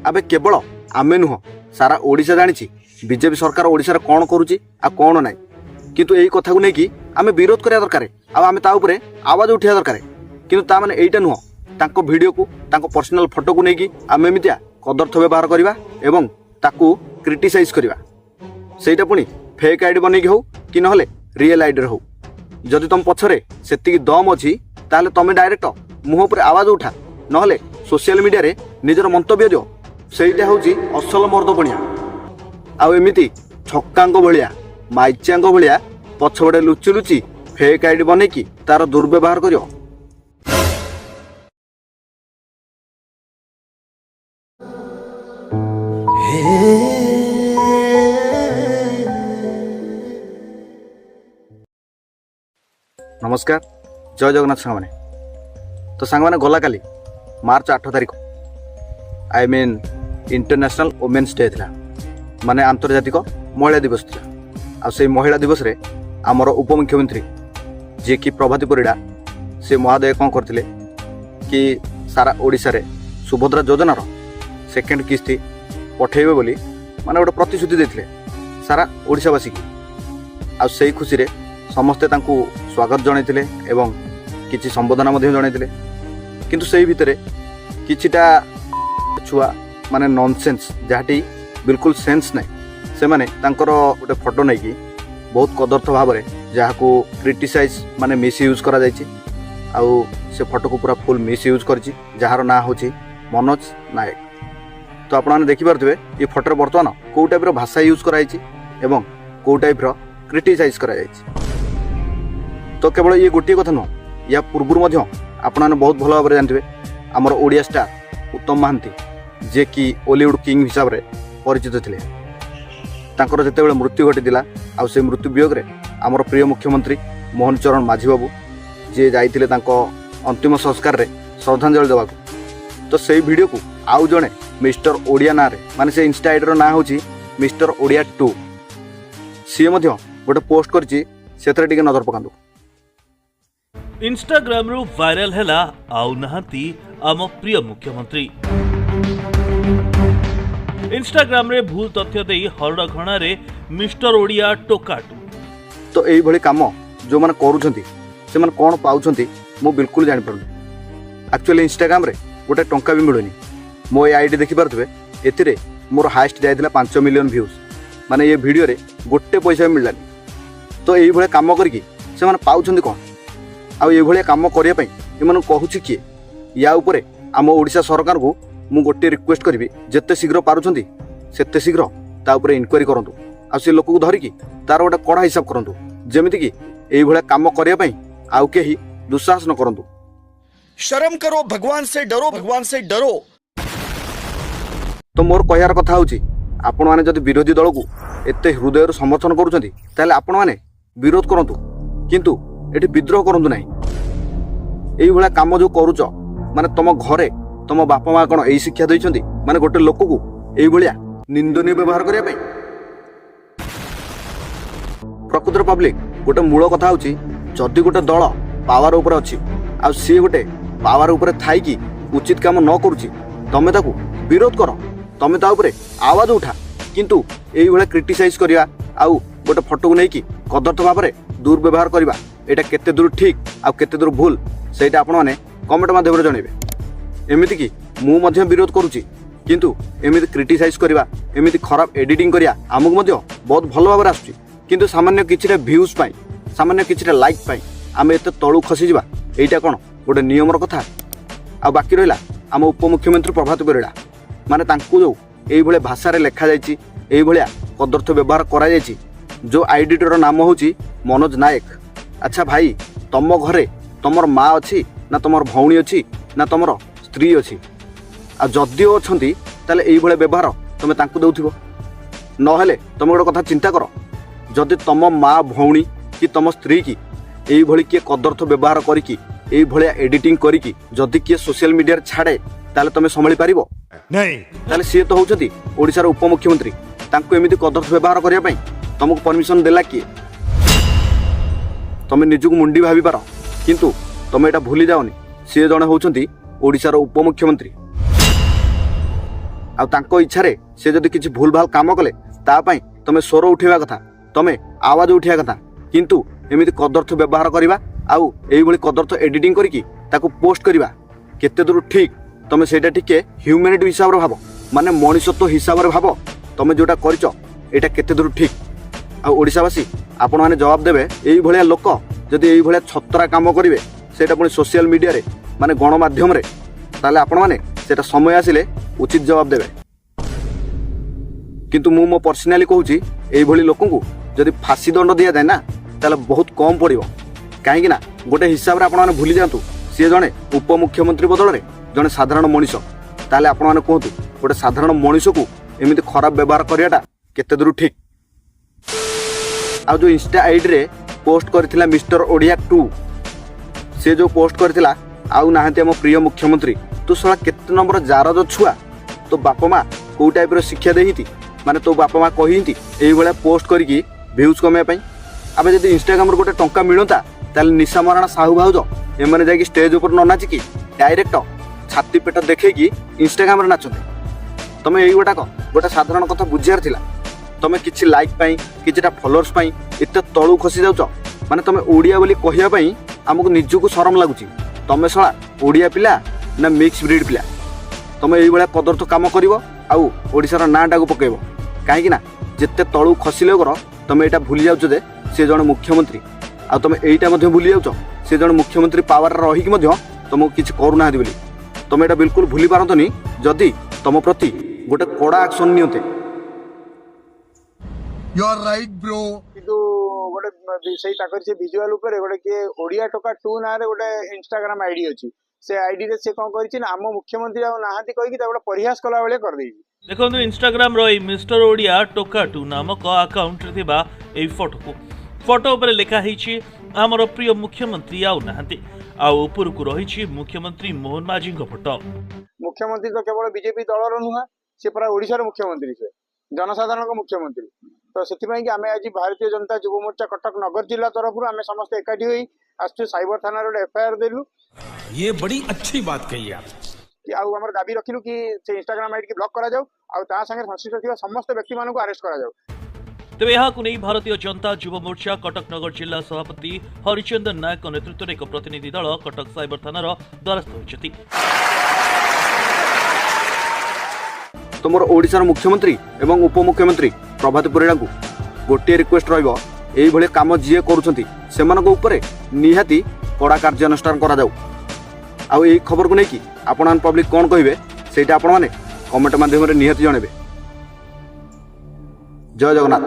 आबे केवल आमे नुह सारा ओडिशा जानी बीजेपी सरकार ओडिशा कौन करुच्ची आ कौन ना किंतु यही कथा को लेकिन आम विरोध करा दरकार आम ताऊपर आवाज उठा दरकार किंतु ता माने एइटा नुह तांको वीडियो को तांको पर्सनल फोटो को लेकिन आम एमितिया कदर्थ व्यवहार करवा एवं ताकू क्रिटिसाइज करवा सेटा पुणी फेक आईडी बन हो कि ना रियल आईडी हो जदि तुम पछरे सेतिकी दम अच्छी ताले तुम डायरेक्ट मुह पर आवाज उठा ना सोशल मीडिया रे निजर मंतव्य दियो सेटा होची असल मर्द बनिया आउ एमिति छक्कांको भलिया माइचांको भलिया पछबड़े लुचि लुचि फेक आईडी बनेकी तार दुर्व्यवहार करियो। नमस्कार जय जगन्नाथ सांग तो सांग गला काली मार्च 8 तारिख I mean international women's day था माने आंतर्जातिक महिला दिवस था आ से महिला दिवस रे आमर उपमुख्यमंत्री जे कि प्रभाती परिड़ा से महादय कौन करते कि सारा ओडिशा रे सुभद्रा योजनार सेकेंड किस्ती पठेबे बोली माने गोटे प्रतिश्रुति देथिले सारा ओडिशावासी की आ से खुशी रे समस्ते तांकू स्वागत जनइथिले एवं किछि संबोधना मध्ये जनइथिले किंतु सेही भितरे किछिटा छुआ माने नॉनसेंस जाटी बिल्कुल सेंस नहीं से माने तांकर गोटे फोटो नहीं कि बहुत कदर्थ भाव में जहाँ क्रिटिसाइज माने मिस यूज करा जायछि आउ से फोटो को पूरा फुल मिस यूज करछि जार ना होछि मनोज नायक। तो आपण माने देखि पारथिबे ये फोटो बर्तमान को टाइप रो भाषा यूज करा जायछि एवं को टाइप रो क्रिटिसाइज करा जायछि। तो केवल ये गोटे कथा नुह या पूर्व मध्य आपण माने बहुत भल भाव जानथिबे हमर ओडिया स्टार उत्तम महांती जे कि बॉलीवुड किंग हिसाब रे परिचित थिले तांकर जेतेबेले मृत्यु घटिला आ से मृत्यु वियोग रे हमर प्रिय मुख्यमंत्री मोहन चरण माझी बाबू जे जाइथिले तांको अंतिम संस्कार रे श्रद्धांजलि देबाकू। तो सेही वीडियो को आउ जणे मिस्टर ओडिया ना रे माने से इंस्टा आईडी रो ना होची मिस्टर ओडिया 2 सी मध्य गोटे पोस्ट करची सेतरे टिके नजर पकांदो। इंस्टाग्राम रो वायरल हैला आउ नहांती आम प्रिय मुख्यमंत्री इंस्टाग्राम रे भूल तथ्य देई हरडघणा रे मिस्टर ओडिया टोकाटू। तो एई भली काम जो माने करूछंती से माने कोन पाउछंती मो बिल्कुल जानि परनी। एक्चुअली इंस्टाग्राम रे गोटे टंका भी मिलुनी मो ए आईडी देखि पारथबे एथिरे मोर हाईएस्ट जायतिला 5 मिलियन व्यूज माने ये वीडियो रे गोटे पैसा भी मिललानी। तो एई भली काम करकी से माने पाउछंती कोन आ ये भली काम करिया पई एमन कहूछि कि या ऊपर आम ओडिशा सरकार को मु गोटे रिक्वेस्ट करी जिते शीघ्र पारुछंती सेते शीघ्र ता ऊपर इनक्वारी करंतु आ से लोक को धरिकी तार गोटे कड़ा हिसाब करंतु जेमिति कि एई भली काम करिया पई आउ केही दुस्साहस न करंतु। शर्म करो, भगवान से डरो, भगवान से डरो। तो मोर कहयार कथा होची आपण माने जदि विरोधी दल को एते हृदय समर्थन करूछंती ताले आपण माने विरोध करंतु किंतु एठी विद्रोह करंतु नाही। एई भली काम जो करूछ माने तम घरे तम बापा माँ कौन यही शिक्षा देइछंती माने गोटे लोक को एई भलिया निंदनीय व्यवहार करिया पई। प्रकृतर पब्लिक गोटे मूल कथा होची जदि गोटे दल पावर ऊपर अछि आ सी गोटे पावर ऊपर थाई कि उचित काम न करूची तमे ताकू विरोध कर तमे ता ऊपर आवाज उठा किंतु एई भलिया क्रिटिसाइज करिया आउ गोटे फोटो को नै कि कदर्थ भाव में दुर्व्यवहार करिवा एटा केते दूर ठीक आ केते दूर भूल सेटा आपण माने कमेंट माध्यम रे जणेबे। एमिति कि मु मध्य विरोध करूची किंतु एमिति क्रिटिसाइज करिवा एमिति खराब एडिटिंग करिया आमुक मध्य बहुत भल भाव आसुची किंतु सामान्य किछिटा व्यूज पाई सामान्य किछिटा लाइक पाई आमे एते तळु खसी जिबा एइटा कोन गोटे नियमर कथा। आ बाकी रहिला आम उपमुख्यमंत्री प्रभात परिड़ा माने तांकू जो एई भले भाषा रे लेखा जायछि एई भलिया कदर्थ व्यवहार करा जायछि जो आईडीटर नाम होची मनोज नायक। अच्छा भाई तम घरे तमर माँ अच्छी ना तमर भौणी अच्छी ना तमर स्त्री अच्छी आ जदिओ अछंती ताले एई भले व्यवहार तमे तांकू देउथिबो नहेले तमे गोटे कथा चिंता कर जदि तम माँ भौणी कि तम स्त्री की एई भली किए कदर्थ व्यवहार करिकी एई भलिया एडिटिंग करिकी जदि किए सोशल मीडिया रे छाड़े ताले तमे संभाली पारिबो नहीं ताले सिए तो होउछंती ओडिसा रो उपमुख्यमंत्री तांकू एमिति कदर्थ व्यवहार करिया पई तुमको परमिशन देला किए तमे निजुक मुंडी भाबी पार किंतु तमे एटा भूली जाओनी सी जणे होउछंती ओडिसा रो उपमुख्यमंत्री। ଆଉ ତାଙ୍କ ଇଚ୍ଛାରେ ସେ ଯଦି କିଛି ଭୁଲ ଭାଲ କାମ କଲେ ତା ପାଇଁ ତମେ ସ୍ୱର ଉଠେଇବା କଥା, ତମେ ଆୱାଜ ଉଠେଇବା କଥା। କିନ୍ତୁ ଏମିତି କଦର୍ଥ ବ୍ୟବହାର କରିବା ଆଉ ଏଇଭଳି କଦର୍ଥ ଏଡିଟିଂ କରିକି ତାକୁ ପୋଷ୍ଟ କରିବା କେତେ ଦୂର ଠିକ୍ ତମେ ସେଇଟା ଟିକେ ହ୍ୟୁମାନିଟି ହିସାବରେ ଭାବ, ମାନେ ମଣିଷତ୍ୱ ହିସାବରେ ଭାବ। ତମେ ଯୋଉଟା କରିଛ ଏଇଟା କେତେ ଦୂର ଠିକ୍। ଆଉ ଓଡ଼ିଶାବାସୀ ଆପଣମାନେ ଜବାବ ଦେବେ, ଏଇଭଳିଆ ଲୋକ ଯଦି ଏଇଭଳିଆ ଛତରା କାମ କରିବେ ସେଇଟା ପୁଣି ସୋସିଆଲ ମିଡ଼ିଆରେ ମାନେ ଗଣମାଧ୍ୟମରେ, ତାହେଲେ ଆପଣମାନେ ସେଇଟା ସମୟ ଆସିଲେ ଉଚିତ ଜବାବ ଦେବେ। କିନ୍ତୁ ମୁଁ ମୋ ପର୍ସନାଲି କହୁଛି, ଏଇଭଳି ଲୋକଙ୍କୁ ଯଦି ଫାଶୀ ଦଣ୍ଡ ଦିଆଯାଏ ନା ତାହେଲେ ବହୁତ କମ୍ ପଡ଼ିବ। କାହିଁକି ନା ଗୋଟେ ହିସାବରେ ଆପଣମାନେ ଭୁଲି ଯାଆନ୍ତୁ ସିଏ ଜଣେ ଉପମୁଖ୍ୟମନ୍ତ୍ରୀ ବଦଳରେ ଜଣେ ସାଧାରଣ ମଣିଷ। ତାହେଲେ ଆପଣମାନେ କୁହନ୍ତୁ, ଗୋଟେ ସାଧାରଣ ମଣିଷକୁ ଏମିତି ଖରାପ ବ୍ୟବହାର କରିବାଟା କେତେ ଦୂର ଠିକ୍। ଆଉ ଯେଉଁ ଇନଷ୍ଟା ଆଇଡ଼ିରେ ପୋଷ୍ଟ କରିଥିଲା ମିଷ୍ଟର ଓଡ଼ିଆ 2, ସେ ଯେଉଁ ପୋଷ୍ଟ କରିଥିଲା ଆଉ ନାହାନ୍ତି ଆମ ପ୍ରିୟ ମୁଖ୍ୟମନ୍ତ୍ରୀ, ତୁ ଶଳା କେତେ ନମ୍ବର ଜାରଜ ଛୁଆ। ତୋ ବାପା ମା କେଉଁ ଟାଇପ୍ର ଶିକ୍ଷା ଦେଇଛନ୍ତି, ମାନେ ତୋ ବାପା ମା କହିନ୍ତି ଏଇଭଳିଆ ପୋଷ୍ଟ କରିକି ଭିଉଜ୍ କମେଇବା ପାଇଁ। ଆମେ ଯଦି ଇନଷ୍ଟାଗ୍ରାମରୁ ଗୋଟେ ଟଙ୍କା ମିଳନ୍ତା ତାହେଲେ ନିଶା ମହାରଣା ସାହୁ ଭାଉଜ ଏମାନେ ଯାଇକି ଷ୍ଟେଜ୍ ଉପରେ ନ ନାଚିକି ଡାଇରେକ୍ଟ ଛାତି ପେଟ ଦେଖେଇକି ଇନଷ୍ଟାଗ୍ରାମରେ ନାଚନ୍ତେ। ତମେ ଏଇ ଗୋଟାକ ଗୋଟେ ସାଧାରଣ କଥା ବୁଝିବାର ଥିଲା। ତମେ କିଛି ଲାଇକ୍ ପାଇଁ କିଛିଟା ଫଲୋଅର୍ସ ପାଇଁ ଏତେ ତଳୁ ଖସି ଯାଉଛ, ମାନେ ତମେ ଓଡ଼ିଆ ବୋଲି କହିବା ପାଇଁ ଆମକୁ ନିଜକୁ ଶରମ ଲାଗୁଛି। ତମେ ଶଳା ଓଡ଼ିଆ ପିଲା ନା ମିକ୍ସ ବ୍ରିଡ୍ ପିଲା? ତମେ ଏଇଭଳିଆ କଦର୍ଥ କାମ କରିବ ଆଉ ଓଡ଼ିଶାର ନାଁଟାକୁ ପକାଇବ। କାହିଁକି ନା ଯେତେ ତଳୁ ଖସିଲେ କର ତମେ ଏଇଟା ଭୁଲି ଯାଉଛ ଯେ ସେ ଜଣେ ମୁଖ୍ୟମନ୍ତ୍ରୀ, ଆଉ ତମେ ଏଇଟା ମଧ୍ୟ ଭୁଲି ଯାଉଛ ସେ ଜଣେ ମୁଖ୍ୟମନ୍ତ୍ରୀ ପାୱାରରେ ରହିକି ମଧ୍ୟ ତମକୁ କିଛି କରୁନାହାନ୍ତି ବୋଲି। ତମେ ଏଇଟା ବିଲକୁଲ ଭୁଲି ପାରନ୍ତନି ଯଦି ତମ ପ୍ରତି ଗୋଟେ କଡ଼ା ଆକ୍ସନ୍ ନିଅନ୍ତେ। You are right, bro. କିନ୍ତୁ ଗୋଟେ ସେଇ ତାଙ୍କର ସେ ଭିଜୁଆଲ ଉପରେ ଗୋଟେ କିଏ ଓଡ଼ିଆ ଟୋକା 2 ନାଁରେ ଗୋଟେ ଇନଷ୍ଟାଗ୍ରାମ ଆଇଡି ଅଛି। ସେ ଆଇଡିରେ ସେ କ'ଣ କରିଛି ନା ଆମ ମୁଖ୍ୟମନ୍ତ୍ରୀ ଆଉ ନାହାନ୍ତି କହିକି ତାକୁ ଗୋଟେ ପରିହାସ କଲା ଭଳିଆ କରିଦେଇଛି। ଦେଖନ୍ତୁ ଇନଷ୍ଟାଗ୍ରାମର ଏଇ ମିଷ୍ଟର ଓଡ଼ିଆ ଟୋକା 2 ନାମକ ଆକାଉଣ୍ଟରେ ଥିବା ଏଇ ଫଟୋ ଉପରେ ଲେଖା ହେଇଛି ଆମର ପ୍ରିୟ ମୁଖ୍ୟମନ୍ତ୍ରୀ ଆଉ ନାହାନ୍ତି, ଆଉ ଉପରକୁ ରହିଛି ମୁଖ୍ୟମନ୍ତ୍ରୀ ମୋହନ ମାଝୀଙ୍କ ଫଟୋ। ମୁଖ୍ୟମନ୍ତ୍ରୀ ତ କେବଳ ବିଜେପି ଦଳର ନୁହଁ, ସେ ପୁରା ଓଡ଼ିଶାର ମୁଖ୍ୟମନ୍ତ୍ରୀ, ସେ ଜନସାଧାରଣଙ୍କ ମୁଖ୍ୟମନ୍ତ୍ରୀ। ତ ସେଥିପାଇଁ କି ଆମେ ଆଜି ଭାରତୀୟ ଜନତା ଯୁବ ମୋର୍ଚ୍ଚା କଟକ ନଗର ଜିଲ୍ଲା ତରଫରୁ ଆମେ ସମସ୍ତେ ଏକାଠି ହୋଇ ଆସିଛୁ ସାଇବର ଥାନାରେ ଗୋଟେ ଏଫଆଇଆର ଦେଲୁ। ये बड़ी अच्छी बात कही आप। ଆଉ ଆମର ଦାବି ରଖିଲୁ କି ସେ ଇନଷ୍ଟାଗ୍ରାମ ଆଇଡି ବ୍ଲକ୍ କରାଯାଉ ଆଉ ତା ସାଙ୍ଗରେ ସଂଶ୍ଳିଷ୍ଟ ଥିବା ସମସ୍ତ ବ୍ୟକ୍ତିମାନଙ୍କୁ ଆରେଷ୍ଟ କରାଯାଉ। ତେବେ ଏହାକୁ ନେଇ ଭାରତୀୟ ଜନତା ଯୁବ ମୋର୍ଚ୍ଚା କଟକ ନଗର ଜିଲ୍ଲା ସଭାପତି ହରିଚନ୍ଦନ ନାୟକଙ୍କ ନେତୃତ୍ୱରେ ଏକ ପ୍ରତିନିଧି ଦଳ କଟକ ସାଇବର ଥାନାର ଦ୍ୱାରସ୍ଥ ହୋଇଛନ୍ତି। ତୁମର ଓଡ଼ିଶାର ମୁଖ୍ୟମନ୍ତ୍ରୀ ଏବଂ ଉପମୁଖ୍ୟମନ୍ତ୍ରୀ ପ୍ରଭାତ ପରିଡ଼ାଙ୍କୁ ଗୋଟିଏ ରିକ୍ୱେଷ୍ଟ ରହିବ, ଏଇଭଳି କାମ ଯିଏ କରୁଛନ୍ତି ସେମାନଙ୍କ ଉପରେ ନିହାତି କଡ଼ା କାର୍ଯ୍ୟାନୁଷ୍ଠାନ କରାଯାଉ। ଆଉ ଏହି ଖବରକୁ ନେଇକି ଆପଣମାନେ ପବ୍ଲିକ୍ କ'ଣ କହିବେ ସେଇଟା ଆପଣମାନେ କମେଣ୍ଟ ମାଧ୍ୟମରେ ନିହାତି ଜଣାଇବେ। ଜୟ ଜଗନ୍ନାଥ।